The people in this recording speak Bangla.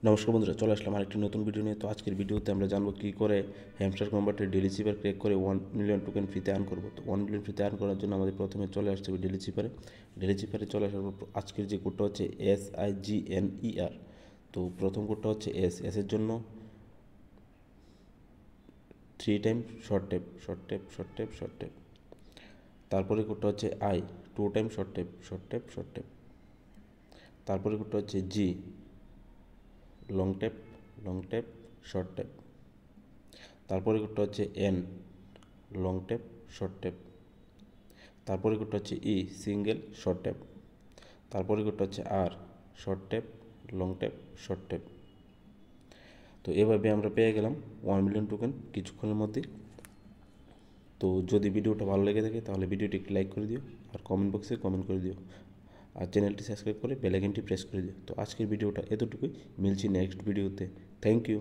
নমস্কার বন্ধুরা, চলে আসলাম আরেকটি নতুন ভিডিও নিয়ে। তো আজকের ভিডিওতে আমরা জানবো কী করে হ্যামস্টার কনভার্টের ডেলি চিপার ক্র্যাক করে 1 মিলিয়ন টোকেন ফ্রিতে আর্ন করবো। তো 1 মিলিয়ন ফ্রিতে আর্ন করার জন্য আমাদের প্রথমে চলে আসতে হবে ডেলি চিপারে। ডেলি চিপারে চলে আসার পর আজকের যে কোডটা হচ্ছে SIGNER। তো প্রথম কোডটা হচ্ছে এসের জন্য 3 time short tap short tap short tap short tap. তারপরে কোডটা হচ্ছে 2 time short tap short tap short tap. তারপরে কোডটা হচ্ছে G long tap long tap short tap. তারপরে কোডটা হচ্ছে N long tap short tap. তারপরে কোডটা হচ্ছে E সিঙ্গেল শর্ট ট্যাপ। তারপরে কোডটা হচ্ছে R short tap long tap short tap. তো এভাবে আমরা পেয়ে গেলাম 1 মিলিয়ন টোকেন কিছুক্ষণের মধ্যে। তো যদি ভিডিওটা ভালো লেগে থাকে তাহলে ভিডিওটি একটি লাইক করে দিও, আর কমেন্ট বক্সে কমেন্ট করে দিও, আর চ্যানেলটি সাবস্ক্রাইব করে বেল আইকনটি প্রেস করে দিও। তো আজকের ভিডিওটা এতটুকুই, মিলছি নেক্সট ভিডিওতে। Thank you.